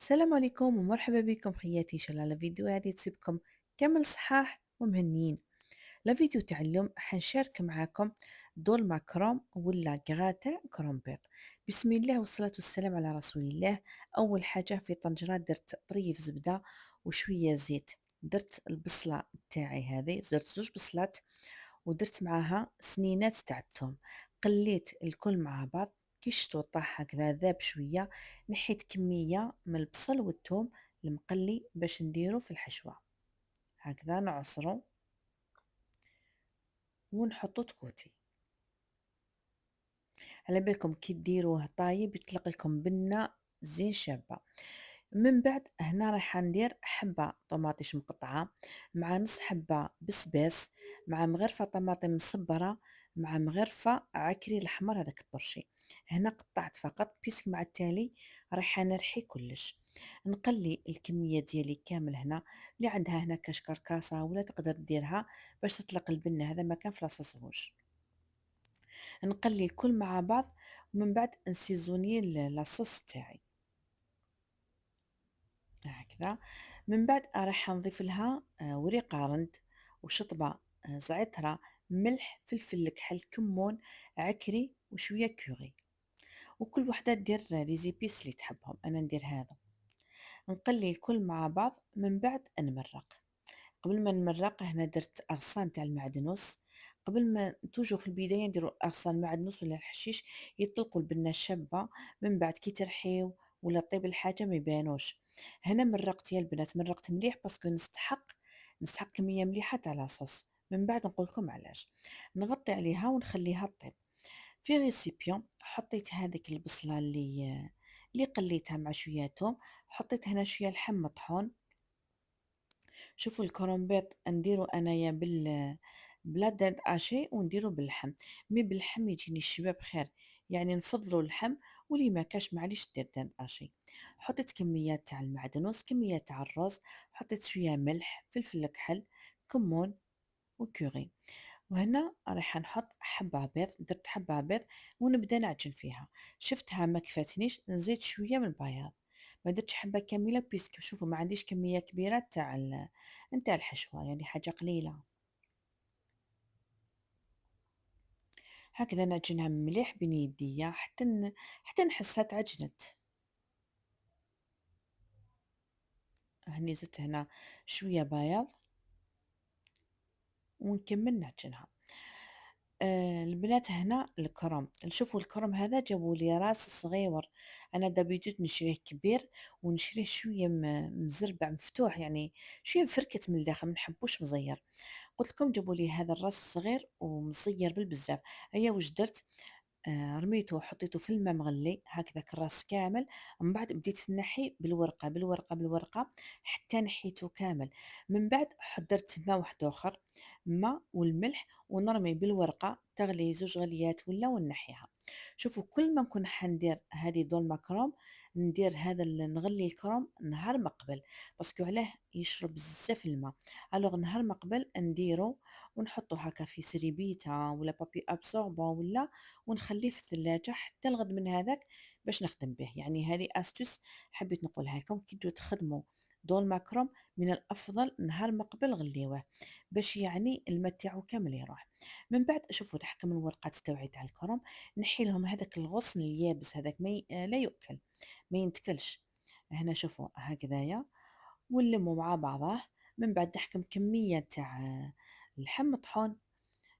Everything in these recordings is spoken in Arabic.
السلام عليكم ومرحبا بكم خياتي. ان شاء الله الفيديو هذه تسيبكم كامل صحاح ومهنيين. لا فيديو تاع اليوم حنشارك معاكم دول ماكروم ولا غراتا كرومبيط. بسم الله والصلاة والسلام على رسول الله. اول حاجة في طنجرة درت طريف زبدة وشوية زيت، درت البصلة تاعي هذه، درت زوج بصلات ودرت معاها سنينات تاع الثوم، قليت الكل مع بعض. كي شتو طاح هكذا ذاب شويه، نحيت كميه من البصل والثوم المقلي باش نديرو في الحشوه. هكذا نعصرو ونحطو تكوتي. على بالكم كي ديروه طايب يطلق لكم بنه زين شابه. من بعد هنا راح ندير حبه طماطيش مقطعه، مع نص حبه بسباس، مع مغرفه طماطم مصبره، مع مغرفه عكري الاحمر هذاك الطرشي. هنا قطعت فقط بيسك، مع التالي راح نرحي كلش. نقلي الكميه ديالي كامل هنا، اللي عندها هنا كاش كركاسه ولا تقدر ديرها باش تطلق البنه، هذا ما كان في لاصوص روج. نقلي الكل مع بعض ومن بعد نسيزوني لاصوص تاعي هكذا. من بعد راح نضيف لها وريق رند وشطبة زعترة، ملح، فلفل الكحل، كمون، عكري وشوية كوري. وكل وحدة دير لي زيبيس اللي تحبهم، انا ندير هذا. نقلي الكل مع بعض، من بعد نمرق. قبل ما نمرق هنا درت اغصان تاع المعدنوس. قبل ما توجو في البدايه نديروا اغصان المعدنوس ولا الحشيش يطلقوا البنه الشابه، من بعد كي ترحيو ولا طيب الحاجه ما يبانوش. هنا مرقت يا البنات، مرقت مليح باسكو نستحق كميه مليحه تاع لاصوص. من بعد نقول لكم علاش. نغطي عليها ونخليها طيب. في ريسيبيون حطيت هذيك البصله اللي قليتها مع شويه توم، حطيت هنا شويه لحم مطحون. شوفوا الكرومبيط نديرو انايا بلا داد اشي ونديرو باللحم. مي باللحم يجيني الشباب خير، يعني نفضلوا اللحم، واللي ما كاش معليش دير داد اشي. حطيت كميات تاع المعدنوس، كميات تاع الرز، حطيت شويه ملح، فلفل كحل، كمون وكوري. وهنا راح نحط حبة بيض، درت حبة بيض ونبدا نعجن فيها. شفتها ما كفاتنيش، نزيد شوية من البياض. ما درتش حبة كاملة بيسك شوفوا ما عنديش كمية كبيرة نتاع الحشوة، يعني حاجة قليلة. هكذا نعجنها مليح بين يديا حتى نحسها تعجنت. هني زدت هنا شوية بياض ونكمل نعجنها. البنات هنا الكرم، نشوفوا الكرم هذا جابوا لي راس صغير. انا دابيتوت نشريه كبير ونشريه شويه مزربع مفتوح، يعني شويه مفركت من الداخل، ما نحبوش مزير. قلت لكم جابوا لي هذا الراس الصغير ومصير بالبزاف. هيا واش درت، رميته وحطيته في الماء مغلي هكذاك الراس كامل. من بعد بديت نحي بالورقه بالورقه بالورقه حتى نحيته كامل. من بعد درت ماء واحد اخر، ماء والملح، ونرمي بالورقه تغلي زوج غليات ولا ونحيها. شوفوا كل ما نكون حندير هذه دول ماكروم، ندير هذا نغلي الكروم نهار ما قبل، باسكو علاه يشرب بزاف الماء. الوغ نهار ما قبل نديرو ونحطو هكا في سريبيتا ولا بابي ابسوربون ولا، ونخليه في الثلاجة حتى الغد من هذاك باش نخدم به. يعني هذه استوس حبيت نقولها لكم، كي تجوا تخدموا دول ماكروم من الافضل نهار ما قبل غليوه باش يعني الماء تاعو كامل يروح. من بعد شوفوا نحكم الورقات تاوعي تاع الكرم، نحي لهم هذاك الغصن اليابس هذاك ما لا يؤكل، ما ينتكلش. هنا شوفوا هكذايا ونلموا مع بعضه. من بعد نحكم كميه تاع اللحم مطحون.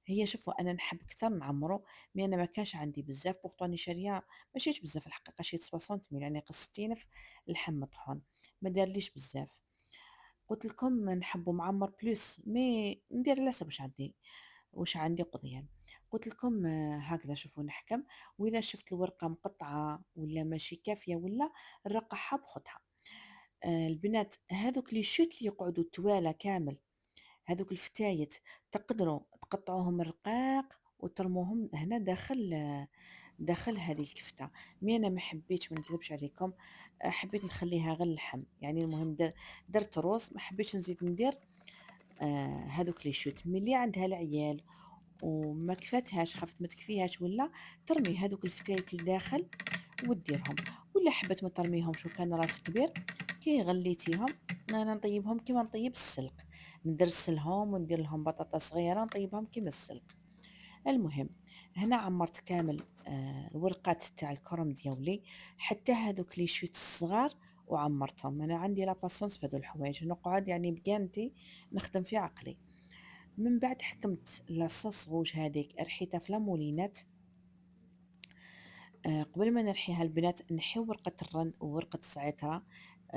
هي شوفوا انا نحب اكثر نعمرو، مي انا ما كانش عندي بزاف بورطوني شاريه ماشيش بزاف الحقيقه، شي 60 ميل يعني قصتين في اللحم مطحون، ما دارليش بزاف. قلت لكم نحبوا معمر بلوس، مي ندير على حسب واش عندي قضيان. قلت لكم هكذا شوفوا نحكم، واذا شفت الورقه مقطعه ولا ماشي كافيه ولا نرقعها بخدها. البنات هذوك لي شوت اللي يقعدوا توالى كامل، هذوك الفتايت تقدروا تقطعوهم رقاق وترموهم هنا داخل هذه الكفتة. مي انا ما حبيتش، ما نكذبش عليكم، حبيت نخليها غير اللحم. يعني المهم درت روز، ما حبيتش نزيد ندير هذوك لي شوت. ملي عندها العيال وما كفاتهاش، خفت ما تكفيهاش ولا، ترمي هذوك الفتايت لداخل وديرهم. ولا حبيت ما ترميهمش وكان راس كبير، كي غليتيهم انا نطيبهم كيما نطيب السلق، ندرسلهم وندير لهم بطاطا صغيره نطيبهم كيما السلق. المهم هنا عمرت كامل الورقات تاع الكرم ديالي، حتى هذوك لي شوت الصغار وعمرتهم. انا عندي لا باسونس في هذو الحوايج، نقعد يعني بقانتي نخدم في عقلي. من بعد حكمت لاصوص غوج هذيك رحيتها في لامولينات. قبل ما نرحيها البنات نحيو ورقة الرند وورقة الزعترة،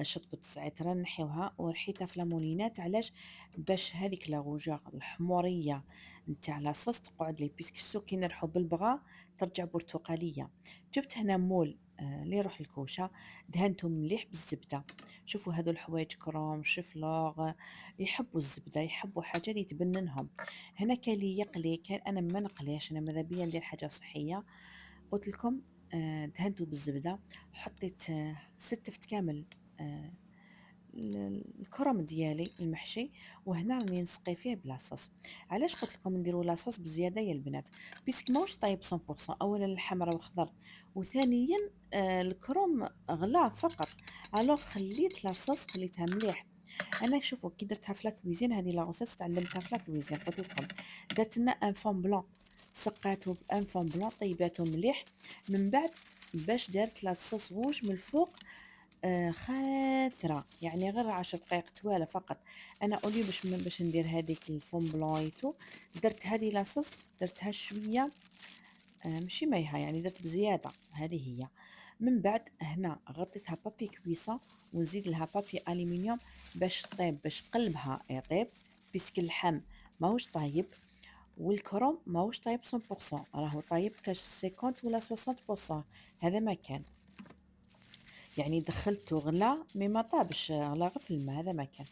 شطبة الزعترة نحيوها ورحيتها في لامولينات. علاش؟ باش هذيك لاغوجا الحمورية نتاع لاصوص تقعد لي، بيسك السو كي نرحو بالبغا ترجع برتقالية. جبت هنا مول اللي يروح الكوشة، دهنته مليح بالزبدة. شوفوا هذو الحوايج كروم شفلوغ يحبوا الزبدة، يحبوا حاجة اللي تبننهم. هنا كان لي يقلي، كان انا ما نقليش، انا ماذا بيا ندير حاجة صحية. قلت لكم دهنته بالزبدة، حطيت ستفت كامل آه، الكرم ديالي المحشي. وهنا راني نسقي فيه بلاصوص. علاش قلت لكم نديروا لاصوص بزياده يا البنات؟ بيسك ماهوش طايب 100%، اولا الحمرا وخضر، وثانيا الكرم غلا فقط. الوغ خليت لاصوص خليتها مليح. انا شوفوا كي درتها في لاكويزين، هذه لاغوسيس تعلمتها في لاكويزين. قلت لكم درت لنا ان فون بلون، سقاته بان فون بلون طيباته مليح. من بعد باش دارت لاصوص روج من الفوق خاثرة، يعني غير 10 دقائق توالى فقط. انا اولي باش ندير هذيك الفون بلويتو، درت هذه لاصوص درتها شويه ماشي مايها، يعني درت بزياده. هذه هي. من بعد هنا غطيتها بابي كويسه، ونزيد لها بابي الومنيوم باش طيب، باش قلبها يطيب. بيسك اللحم ماهوش طايب، والكروم ماهوش طايب 100%، راهو طايب كاش 50 ولا 60%. هذا ما كان، يعني دخلته غلا مي ما طابش، غلا غير في الماء، هذا ما كان.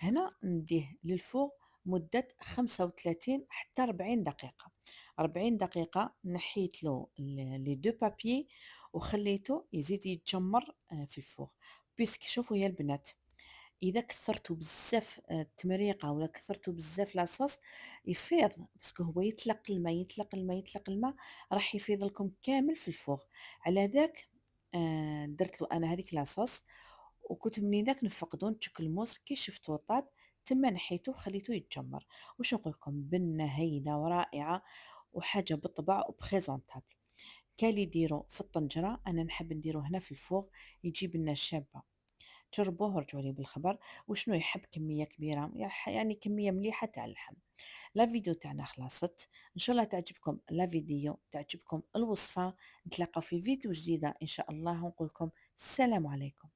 هنا نديه للفوق مدة 35 حتى 40 دقيقة. 40 دقيقة نحيت له لي دو بابيي وخليته يزيد يتجمر في الفوق. بيسك شوفوا يا البنات، اذا كثرتوا بزاف التمريقه ولا كثرتوا بزاف لاصوص يفيض، باسكو هو يطلق الماء يطلق الماء يطلق الماء، راح يفيض لكم كامل في الفوق. على ذاك درت له انا هذيك لاصوص، وكنت منين ذاك نفقدو نتشك الموس كي شفتو طاب، تما نحيته وخليته يتجمر. وش نقول لكم، بنه هايله ورائعه وحاجه بالطبع وبريزونطابل. كان اللي يديرو في الطنجره، انا نحب نديرو هنا في الفوق يجيب لنا شابه. جربوه ورجعوا لي بالخبر. وشنو يحب كميه كبيره، يعني كميه مليحه تاع اللحم. لا فيديو تاعنا خلاصت، ان شاء الله تعجبكم لا فيديو، تعجبكم الوصفه. نتلاقاو في فيديو جديده ان شاء الله، ونقول لكم السلام عليكم.